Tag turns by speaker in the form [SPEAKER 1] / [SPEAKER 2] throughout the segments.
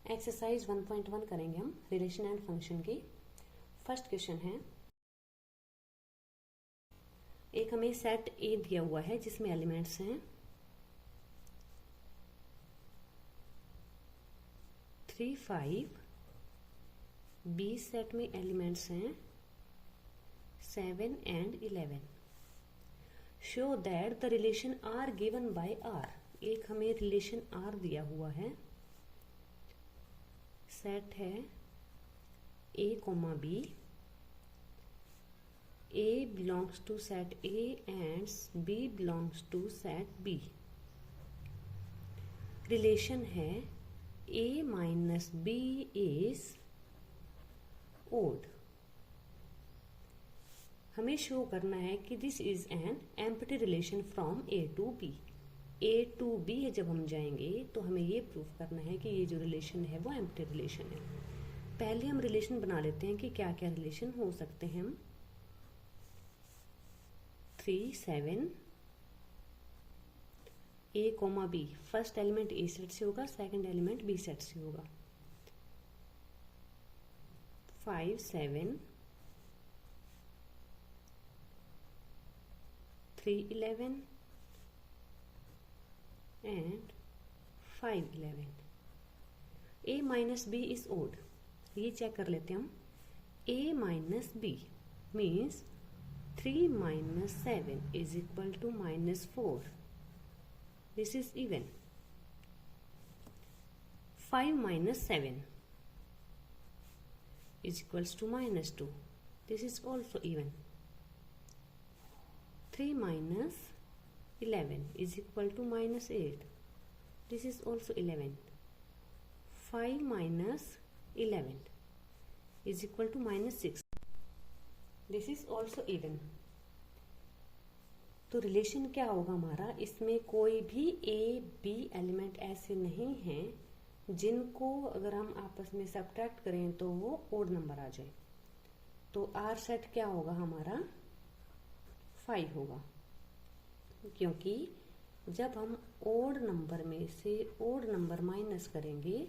[SPEAKER 1] Exercise 1.1 करेंगे हम relation and function की। फर्स्ट क्वेश्चन है, एक हमें सेट ए दिया हुआ है जिसमें एलिमेंट्स हैं 3, 5। बी सेट में एलिमेंट्स हैं 7 and 11। Show that the relation R given by R. एक हमें रिलेशन आर दिया हुआ है, सेट है A comma B, A belongs to set A and B belongs to set B। Relation है A minus B is odd। हमें show करना है कि this is an empty relation from A to B। A to B जब हम जाएंगे तो हमें ये प्रूफ करना है कि ये जो रिलेशन है वो एम्प्टी रिलेशन है। पहले हम रिलेशन बना लेते हैं कि क्या क्या रिलेशन हो सकते हैं। हम 3, 7, A comma B, first element A set से होगा, सेकंड एलिमेंट B सेट से होगा। 5, 7, 3, 11 and 5, 11। A minus B is odd. ये चेक कर लेते हैं हम। A minus B means 3 minus 7 is equal to -4. This is even. 5 minus 7 is equals to -2. This is also even. 3 minus 11 is equal to -8. This is also 11. 5 minus 11 is equal to -6. This is also even. तो relation क्या होगा हमारा, इसमें कोई भी A B element ऐसे नहीं हैं जिनको अगर हम आपस में सब्ट्रैक्ट करें तो वो ओड नंबर आ जाए। तो आर सेट क्या होगा हमारा 5 होगा, क्योंकि जब हम ओड नंबर में से ओड नंबर माइनस करेंगे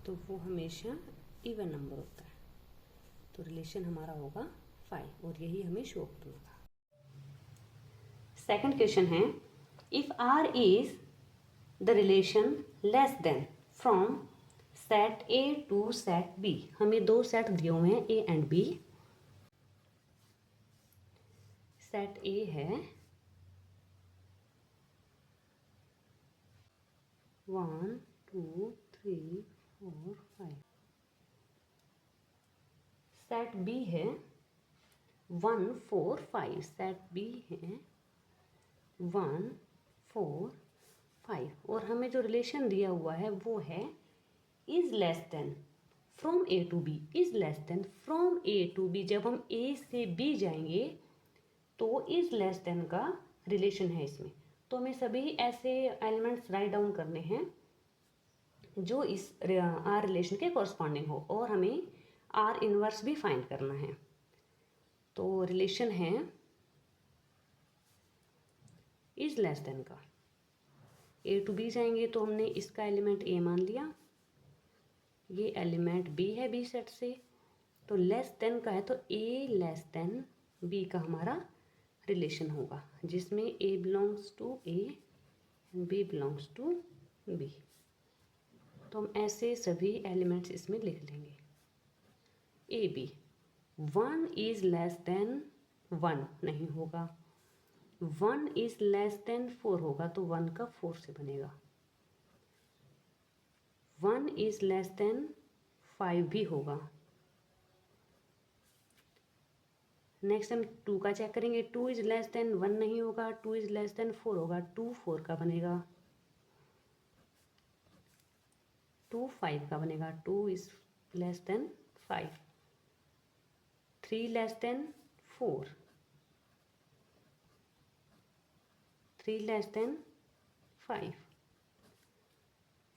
[SPEAKER 1] तो वो हमेशा इवन नंबर होता है। तो रिलेशन हमारा होगा 5 और यही हमें शो करना था। सेकंड क्वेश्चन है, if R is the relation less than from set A to set B. हमें दो सेट दिए हुए हैं A and B. Set A है 1, 2, 3, 4, 5। सेट बी है 1, 4, 5। सेट बी है 1, 4, 5 और हमें जो रिलेशन दिया हुआ है वो है is less than from A to B. Is less than from A to B. जब हम ए से बी जाएंगे तो इज लेस देन का रिलेशन है इसमें। तो हमें सभी ऐसे एलिमेंट्स राइट डाउन करने हैं जो इस आर रिलेशन के कॉरस्पॉन्डिंग हो और हमें आर इनवर्स भी फाइंड करना है। तो रिलेशन है इज लेस देन का। ए टू बी जाएंगे तो हमने इसका एलिमेंट ए मान लिया, ये एलिमेंट बी है बी सेट से। तो लेस देन का है तो ए लेस देन बी का हमारा रिलेशन होगा, जिसमें A belongs to A and B belongs to B. तो हम ऐसे सभी एलिमेंट्स इसमें लिख लेंगे। A B 1 is less than 1 नहीं होगा, 1 इज लेस देन 4 होगा तो 1 का 4 से बनेगा। 1 इज लेस देन 5 भी होगा। नेक्स्ट हम 2 का चेक करेंगे। 2 इज लेस देन 1 नहीं होगा, 2 इज लेस देन 4 होगा, 2 4 का बनेगा। 2 5 का बनेगा, 2 is less then 5। 3 less than 4, 3 less than 5।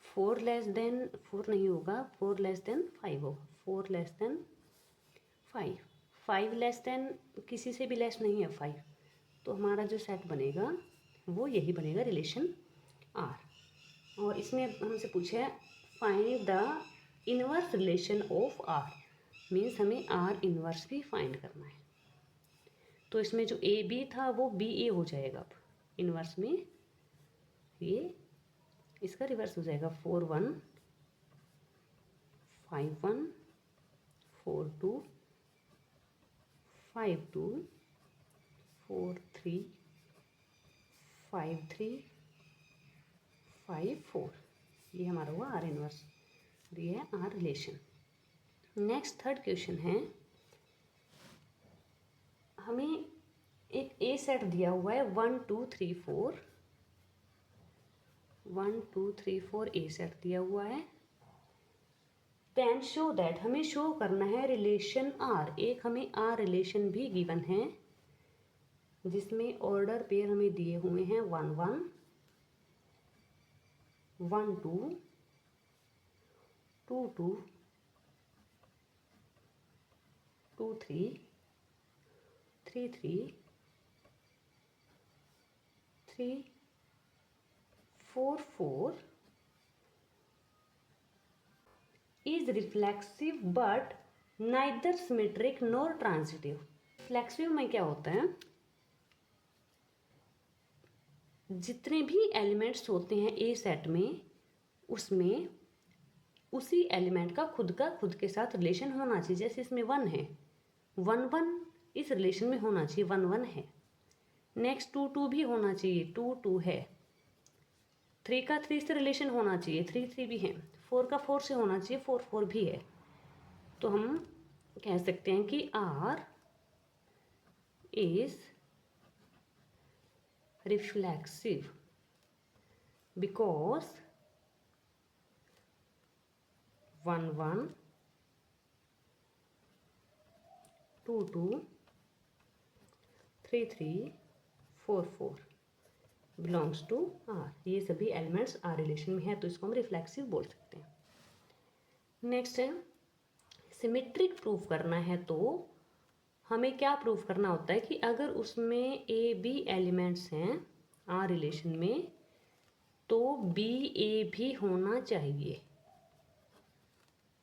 [SPEAKER 1] 4 less than 4 नहीं होगा, 4 लेस देन 5 होगा, 4 लेस देन 5। 5 लेस देन किसी से भी लेस नहीं है 5। तो हमारा जो सेट बनेगा वो यही बनेगा रिलेशन आर। और इसमें हमसे पूछा है find the inverse relation of R, means हमें आर इनवर्स भी फाइंड करना है। तो इसमें जो ए बी था वो बी ए हो जाएगा। अब इनवर्स में ये इसका रिवर्स हो जाएगा 4 1 5 1 4 2 5 2 4 3 5 3 5 4। ये हमारा हुआ आर इनवर्स, ये है R relation. Next third question है, हमें एक ए सेट दिया हुआ है 1 2 3 4, 1 2 3 4 ए सेट दिया हुआ है। देन शो दैट, हमें शो करना है रिलेशन आर। एक हमें आर रिलेशन भी गिवन है जिसमें ऑर्डर पेयर हमें दिए हुए हैं 1 1 1 2 2 2 2 3 3 3 3 4 4 is reflexive but neither symmetric nor transitive। Reflexive में क्या होता है, जितने भी एलिमेंट्स होते हैं ए सेट में उसमें उसी एलिमेंट का खुद के साथ रिलेशन होना चाहिए। जैसे इसमें 1 है, 1 1 इस रिलेशन में होना चाहिए, 1 1 है। नेक्स्ट 2 2 भी होना चाहिए, 2 2 है। 3 का 3 से रिलेशन होना चाहिए, 3 3 भी है। 4 का 4 से होना चाहिए, 4 4 भी है। तो हम कह सकते हैं कि R is reflexive because 1 1 2 2 3 3 4 4 belongs to R. ये सभी एलिमेंट्स आर रिलेशन में है, तो इसको हम रिफ्लेक्सिव बोल सकते हैं। नेक्स्ट है, सिमेट्रिक प्रूफ करना है तो हमें क्या प्रूफ करना होता है कि अगर उसमें ए बी एलिमेंट्स हैं आर रिलेशन में तो बी ए भी होना चाहिए।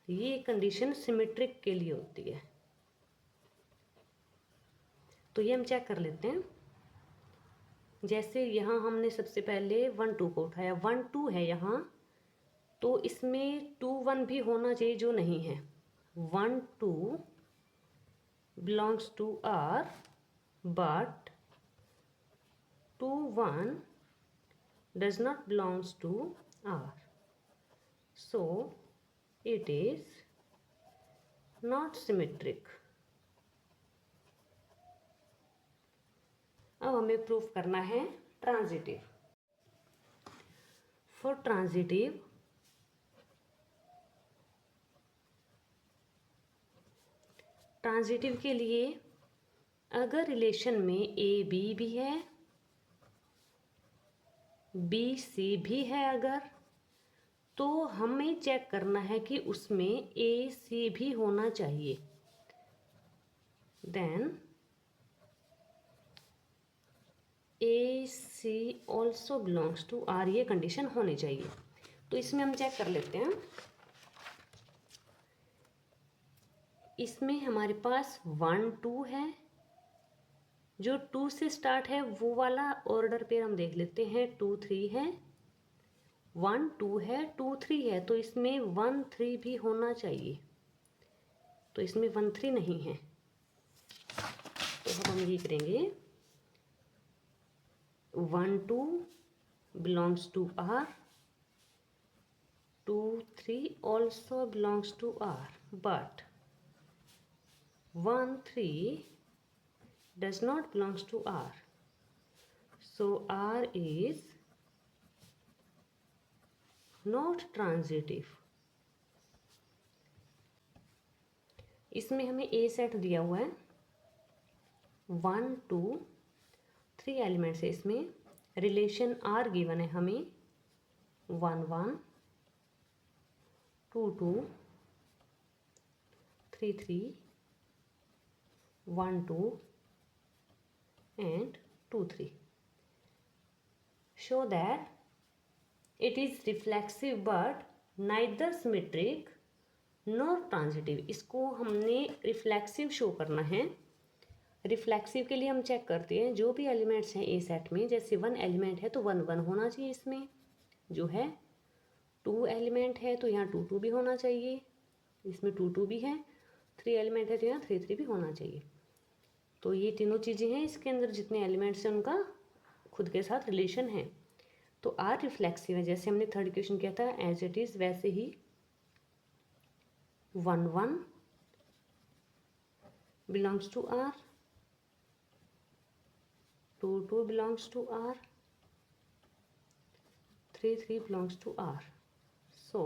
[SPEAKER 1] ये कंडीशन सिमेट्रिक के लिए होती है। तो ये हम चेक कर लेते हैं। जैसे यहाँ हमने सबसे पहले 1 2 को उठाया, 1 2 है यहाँ, तो इसमें 2 1 भी होना चाहिए जो नहीं है। 1 2 belongs to R but 2 1 does not belongs to R, so it is not symmetric। अब हमें प्रूफ करना है ट्रांजिटिव। फॉर ट्रांजिटिव के लिए अगर रिलेशन में ए बी भी है, बी सी भी है अगर, तो हमें चेक करना है कि उसमें ए सी भी होना चाहिए। Then A C also belongs to R, ये कंडीशन होनी चाहिए। तो इसमें हम चेक कर लेते हैं। इसमें हमारे पास 1 2 है, जो 2 से स्टार्ट है वो वाला ऑर्डर पे हम देख लेते हैं। 2 3 है, 1 2 है, 2 3 है, तो इसमें 1 3 भी होना चाहिए। तो इसमें 1 3 नहीं है, तो अब हम ये करेंगे 1 2 belongs to R, 2 3 also belongs to R, but 1 3 does not belongs to R, so R is not transitive। इसमें हमें ए सेट दिया हुआ है, 1 2 3 एलिमेंट्स है इसमें। रिलेशन आर गिवन है हमें 1 1 2 2 3 3 1 2 and 2 3। show that it is reflexive but neither symmetric nor transitive. इसको हमने रिफ्लेक्सिव शो करना है। रिफ्लेक्सिव के लिए हम चेक करते हैं जो भी एलिमेंट्स हैं ए सेट में, जैसे 1 एलिमेंट है तो 1 1 होना चाहिए इसमें जो है, 2 एलिमेंट है तो यहाँ 2 2 भी होना चाहिए, इसमें 2 2 भी है, 3 एलिमेंट है तो यहाँ 3 3 भी होना चाहिए। तो ये तीनों चीज़ें हैं इसके अंदर, जितने एलिमेंट्स हैं उनका खुद के साथ रिलेशन है। तो आर रिफ्लेक्सिव है, जैसे हमने थर्ड क्वेश्चन किया था एज इट इज़ वैसे ही 1 1 belongs to R, 2 2 belongs to R, 3 3 belongs to R. So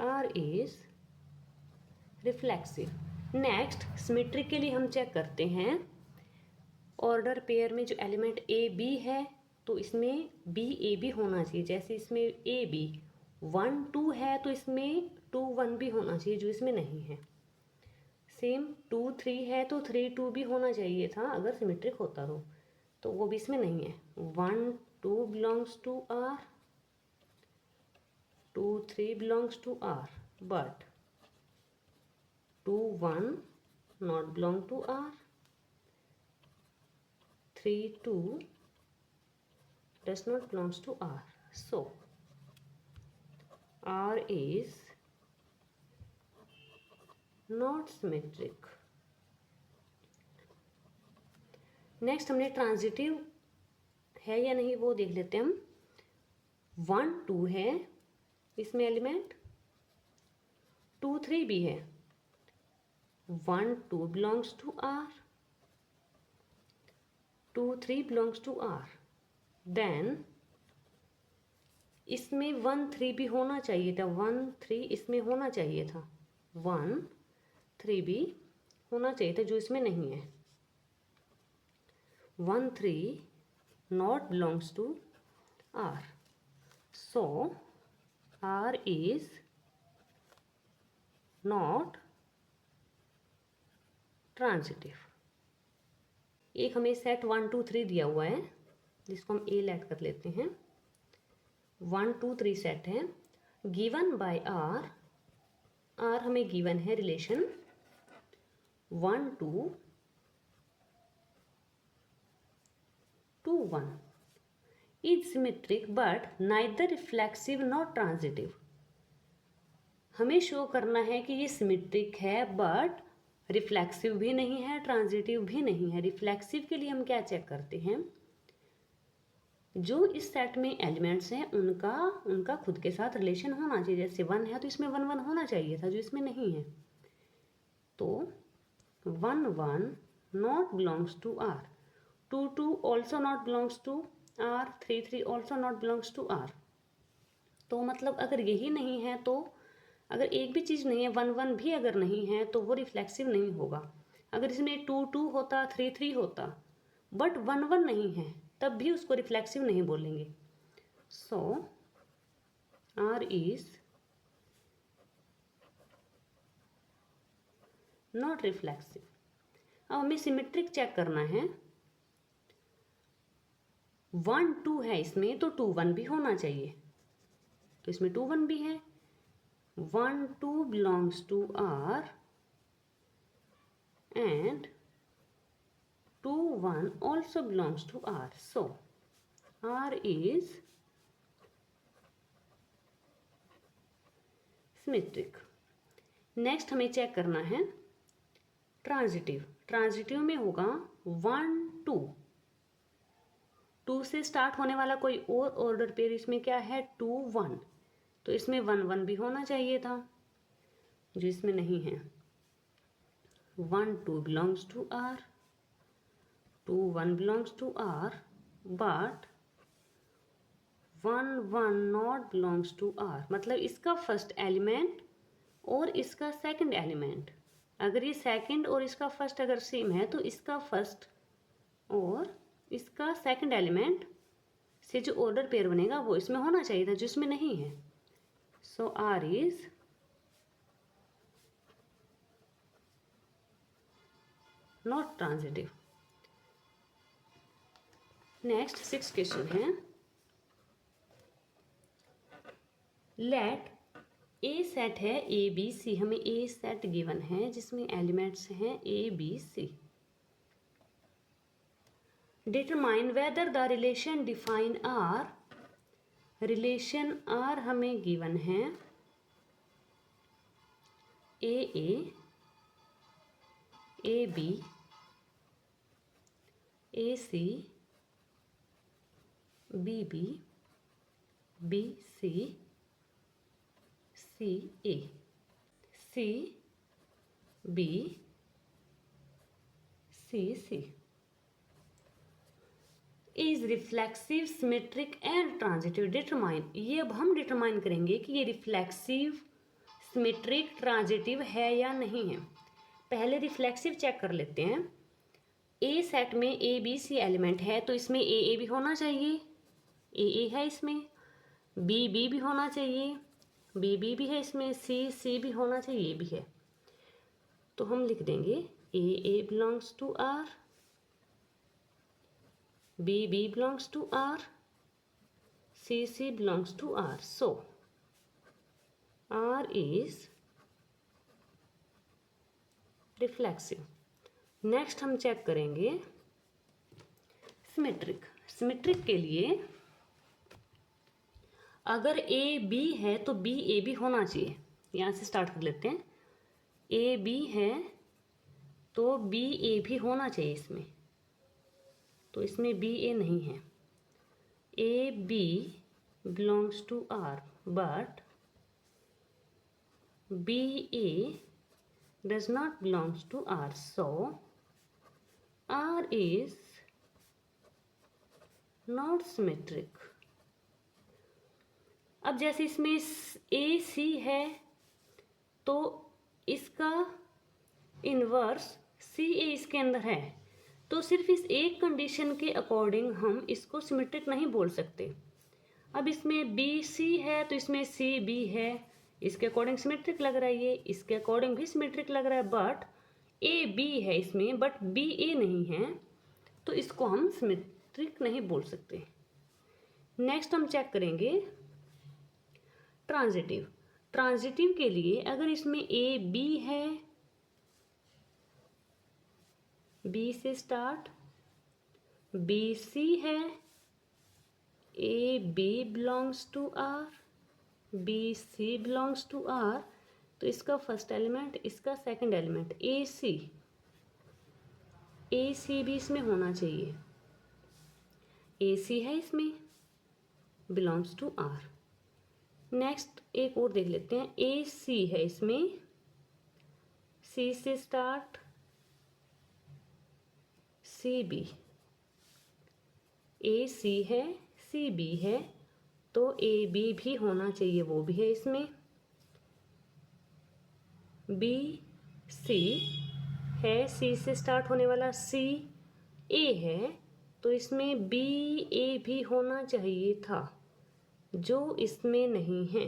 [SPEAKER 1] R is reflexive. Next symmetric के लिए हम चेक करते हैं ऑर्डर पेयर में जो एलिमेंट ए बी है तो इसमें बी ए बी होना चाहिए। जैसे इसमें ए बी 1 2 है तो इसमें 2 1 भी होना चाहिए जो इसमें नहीं है। सेम 2 3 है तो 3 2 भी होना चाहिए था अगर सिमेट्रिक होता तो वो भी इसमें नहीं है। 1 2 belongs to R, 2 3 belongs to R, but 2 1 not belong to R, 3 2 does not belongs to R. So R is not symmetric. Next हमने ट्रांजिटिव है या नहीं वो देख लेते हैं हम। 1 2 है इसमें एलिमेंट, 2 3 भी है, 1 2 belongs to R, 2 3 belongs to R, then इसमें 1 3 भी होना चाहिए था, 1 3 इसमें होना चाहिए था, 1 3 भी होना चाहिए था जो इसमें नहीं है। 1 3 not belongs to R, so R is not transitive. एक हमें सेट 1 2 3 दिया हुआ है जिसको हम ए लेट कर लेते हैं। 1 2 3 सेट है गिवन बाय आर। आर हमें गिवन है relation 1 2 2 1 is symmetric but neither reflexive not transitive. हमें शो करना है कि ये सिमेट्रिक है बट रिफ्लेक्सिव भी नहीं है, ट्रांजिटिव भी नहीं है। रिफ्लेक्सिव के लिए हम क्या चेक करते हैं, जो इस सेट में एलिमेंट्स हैं उनका खुद के साथ रिलेशन होना चाहिए। जैसे 1 है तो इसमें 1 1 होना चाहिए था जो इसमें नहीं है। तो 1 1 not belongs to R, 2 2 also not belongs to R, 3 3 also not belongs to R. तो मतलब अगर यही नहीं है तो अगर एक भी चीज़ नहीं है, 1 1 भी अगर नहीं है तो वो रिफ्लेक्सिव नहीं होगा। अगर इसमें 2 2 होता, 3 3 होता, बट 1 1 नहीं है तब भी उसको रिफ्लेक्सिव नहीं बोलेंगे। सो आर इज नॉट रिफ्लेक्सिव। अब हमें सिमेट्रिक चेक करना है। 1 2 है इसमें तो 2 1 भी होना चाहिए, तो इसमें 2 1 भी है। 1 2 belongs to R and 2 1 also belongs to R. So R is symmetric. Next हमें चेक करना है ट्रांजिटिव। ट्रांजिटिव में होगा 1 2, 2 से स्टार्ट होने वाला कोई और ऑर्डर पेयर इसमें क्या है 2 1, तो इसमें 1 1 भी होना चाहिए था जो इसमें नहीं है। 1 2 belongs to R, 2 1 belongs to R, but 1 1 not belongs to R। मतलब इसका फर्स्ट एलिमेंट और इसका सेकंड एलिमेंट, अगर ये सेकंड और इसका फर्स्ट अगर सेम है तो इसका फर्स्ट और इसका सेकंड एलिमेंट से जो ऑर्डर पेयर बनेगा वो इसमें होना चाहिए था जो इसमें नहीं है। So R is not transitive. Next 6 question है लेट ए सेट है ए बी सी, हमें ए सेट गिवन है जिसमें एलिमेंट्स हैं A B C. Determine whether the relation defined R, relation R हमें गिवन है A B A C B B B C C A C B C C is reflexive, symmetric and transitive. Determine, ये अब हम determine करेंगे कि ये reflexive, symmetric, transitive है या नहीं है। पहले रिफ्लेक्सिव चेक कर लेते हैं। ए सेट में ए बी सी एलिमेंट है तो इसमें ए भी होना चाहिए, ए है इसमें, बी भी होना चाहिए, बी भी है इसमें, सी भी होना चाहिए, ये भी है। तो हम लिख देंगे A belongs to R, B belongs to R, C belongs to R. So, R is reflexive. Next हम चेक करेंगे सिमेट्रिक। सिमेट्रिक के लिए अगर ए बी है तो बी ए भी होना चाहिए। यहाँ से स्टार्ट कर लेते हैं। ए बी है तो बी ए भी होना चाहिए इसमें, तो इसमें बी ए नहीं है। A B belongs to R but B A does not belongs to R, so R is not symmetric. अब जैसे इसमें ए सी है तो इसका इन्वर्स सी ए इसके अंदर है, तो सिर्फ इस एक कंडीशन के अकॉर्डिंग हम इसको सिमेट्रिक नहीं बोल सकते। अब इसमें बी सी है तो इसमें सी बी है, इसके अकॉर्डिंग सिमेट्रिक लग रहा है, ये इसके अकॉर्डिंग भी सिमेट्रिक लग रहा है। बट ए बी है इसमें बट बी ए नहीं है, तो इसको हम सिमेट्रिक नहीं बोल सकते। नेक्स्ट हम चेक करेंगे ट्रांजिटिव। ट्रांजिटिव के लिए अगर इसमें ए बी है, बी से स्टार्ट, बी सी है, A B belongs to R, B C belongs to R, तो इसका फर्स्ट एलिमेंट, इसका सेकंड एलिमेंट ए सी भी इसमें होना चाहिए। ए सी है इसमें, बिलोंग्स टू आर। नेक्स्ट एक और देख लेते हैं। ए सी है इसमें, सी से स्टार्ट, सी बी, ए सी है, सी बी है, तो ए बी भी होना चाहिए, वो भी है इसमें। बी सी है, सी से स्टार्ट होने वाला, सी ए है, तो इसमें बी ए भी होना चाहिए था, जो इसमें नहीं है।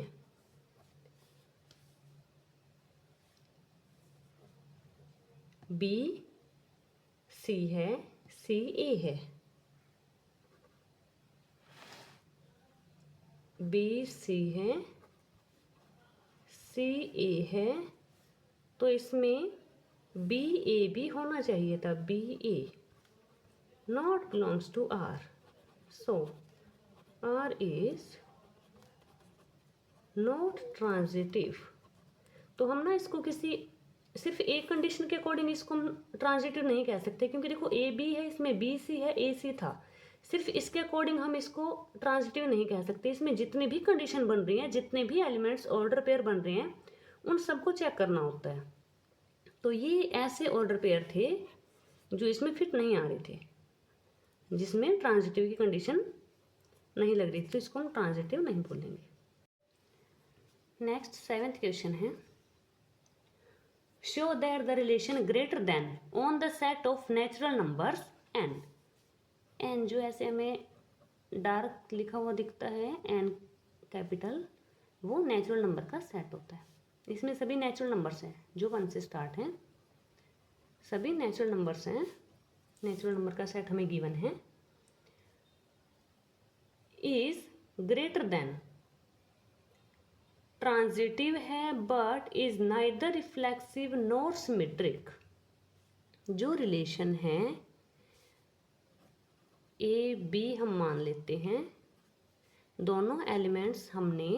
[SPEAKER 1] बी सी है, सी ए है, बी सी है, सी ए है, तो इसमें बी ए भी होना चाहिए था, B A not belongs to R, so R is not transitive. तो हम ना इसको किसी सिर्फ एक कंडीशन के अकॉर्डिंग इसको हम ट्रांजिटिव नहीं कह सकते, क्योंकि देखो ए बी है, इसमें बी सी है, ए सी था, सिर्फ इसके अकॉर्डिंग हम इसको ट्रांजिटिव नहीं कह सकते। इसमें जितनी भी कंडीशन बन रही हैं, जितने भी एलिमेंट्स ऑर्डर पेयर बन रहे हैं, उन सबको चेक करना होता है। तो ये ऐसे ऑर्डर पेयर थे जो इसमें फिट नहीं आ रहे थे, जिसमें ट्रांजिटिव की कंडीशन नहीं लग रही थी, तो इसको हम ट्रांजिटिव नहीं बोलेंगे। नेक्स्ट 7th क्वेश्चन है, show that the relation greater than on the set of natural numbers N. N जो ऐसे हमें डार्क लिखा हुआ दिखता है, एन कैपिटल, वो नेचुरल नंबर का सेट होता है। इसमें सभी नेचुरल नंबर्स हैं जो 1 से स्टार्ट हैं, सभी नेचुरल नंबर्स हैं। नेचुरल नंबर का सेट हमें गिवन है। इज ग्रेटर देन ट्रांजिटिव है but is neither reflexive nor symmetric. जो रिलेशन है ए बी हम मान लेते हैं, दोनों एलिमेंट्स हमने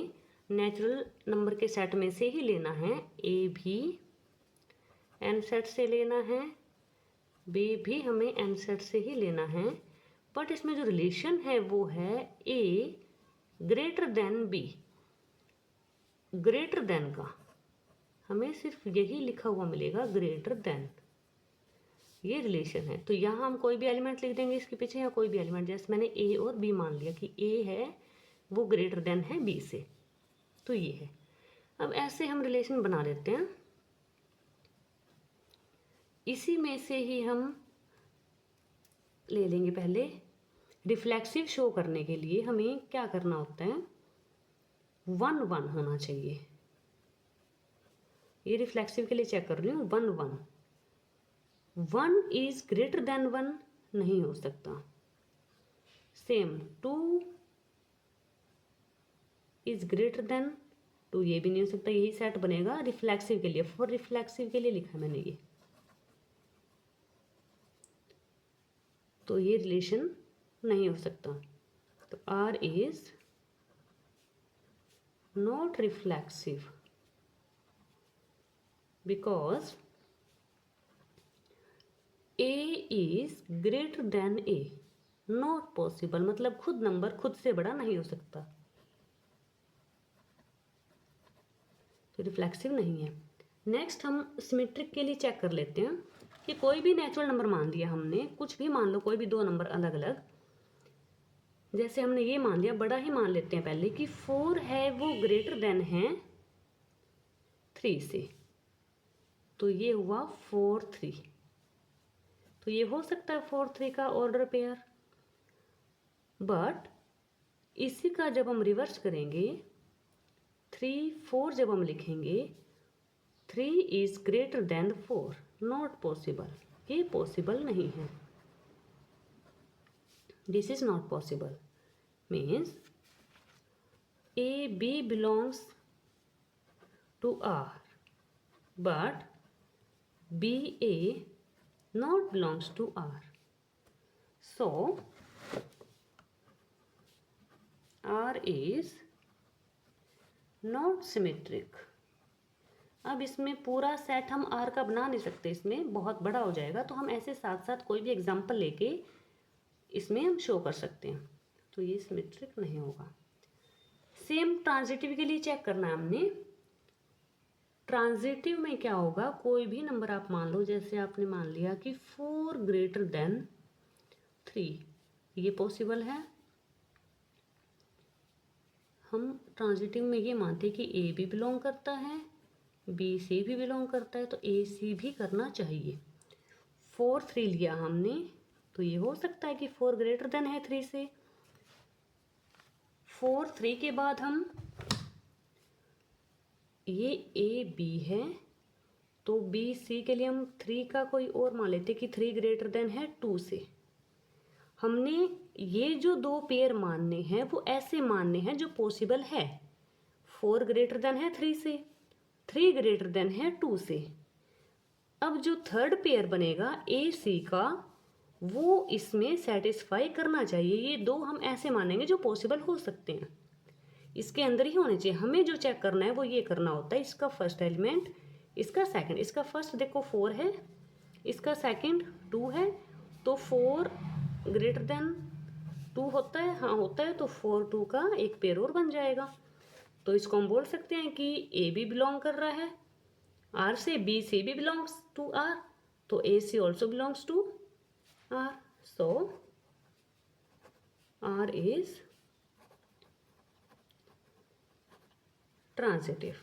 [SPEAKER 1] नेचुरल नंबर के सेट में से ही लेना है। ए भी एन सेट से लेना है, बी भी हमें एन सेट से ही लेना है, बट इसमें जो रिलेशन है वो है A greater than B. Greater than का हमें सिर्फ यही लिखा हुआ मिलेगा, ग्रेटर देन, ये रिलेशन है। तो यहाँ हम कोई भी एलिमेंट लिख देंगे इसके पीछे, या कोई भी एलिमेंट, जैसे मैंने ए और बी मान लिया कि ए है वो ग्रेटर देन है बी से, तो ये है। अब ऐसे हम रिलेशन बना लेते हैं। इसी में से ही हम ले लेंगे, पहले रिफ्लेक्सिव शो करने के लिए हमें क्या करना होता है, 1 1 होना चाहिए। ये रिफ्लेक्सिव के लिए चेक कर रही हूँ, 1 1। 1 इज ग्रेटर देन 1 नहीं हो सकता। सेम 2 इज ग्रेटर देन 2, ये भी नहीं हो सकता। यही सेट बनेगा रिफ्लेक्सिव के लिए। फॉर रिफ्लेक्सिव के लिए लिखा है मैंने ये, तो ये रिलेशन नहीं हो सकता। तो R is not reflexive because A is greater then A। Not possible मतलब खुद नंबर खुद से बड़ा नहीं हो सकता, तो रिफ्लेक्सिव नहीं है। नेक्स्ट हम सिमेट्रिक के लिए चेक कर लेते हैं कि कोई भी नेचुरल नंबर मान लिया हमने, कुछ भी मान लो, कोई भी दो नंबर अलग अलग, जैसे हमने ये मान लिया, बड़ा ही मान लेते हैं पहले कि 4 है वो ग्रेटर देन है 3 से, तो ये हुआ 4 3। तो ये हो सकता है 4 3 का ऑर्डर पेयर, बट इसी का जब हम रिवर्स करेंगे, 3 4 जब हम लिखेंगे, 3 is greater than 4, not possible, ये पॉसिबल नहीं है। This is not possible means A B belongs to R but B A not belongs to R. So R is not symmetric. अब इसमें पूरा सेट हम R का बना नहीं सकते, इसमें बहुत बड़ा हो जाएगा, तो हम ऐसे साथ साथ कोई भी एग्जांपल लेके इसमें हम शो कर सकते हैं, तो ये सिमेट्रिक नहीं होगा। सेम ट्रांजिटिव के लिए चेक करना है हमने। ट्रांजिटिव में क्या होगा, कोई भी नंबर आप मान लो, जैसे आपने मान लिया कि 4 ग्रेटर देन 3, ये पॉसिबल है। हम ट्रांजिटिव में ये मानते हैं कि ए भी बिलोंग करता है, बी सी भी बिलोंग करता है, तो ए सी भी करना चाहिए। 4 3 लिया हमने, तो ये हो सकता है कि 4 ग्रेटर देन है 3 से। 4 3 के बाद हम ये ए बी है, तो बी सी के लिए हम 3 का कोई और मान लेते कि 3 ग्रेटर देन है 2 से। हमने ये जो दो पेयर मानने हैं वो ऐसे मानने हैं जो पॉसिबल है। 4 ग्रेटर देन है 3 से, 3 ग्रेटर देन है 2 से। अब जो थर्ड पेयर बनेगा ए सी का, वो इसमें सेटिस्फाई करना चाहिए। ये दो हम ऐसे मानेंगे जो पॉसिबल हो सकते हैं, इसके अंदर ही होने चाहिए। हमें जो चेक करना है वो ये करना होता है, इसका फर्स्ट एलिमेंट, इसका सेकंड। इसका फर्स्ट देखो 4 है, इसका सेकंड 2 है, तो 4 ग्रेटर देन 2 होता है, हाँ होता है, तो 4 2 का एक पेयर और बन जाएगा। तो इसको हम बोल सकते हैं कि ए भी बिलोंग कर रहा है आर से, बी सी भी बिलोंग्स टू आर, तो A C also belongs to R. So R is transitive.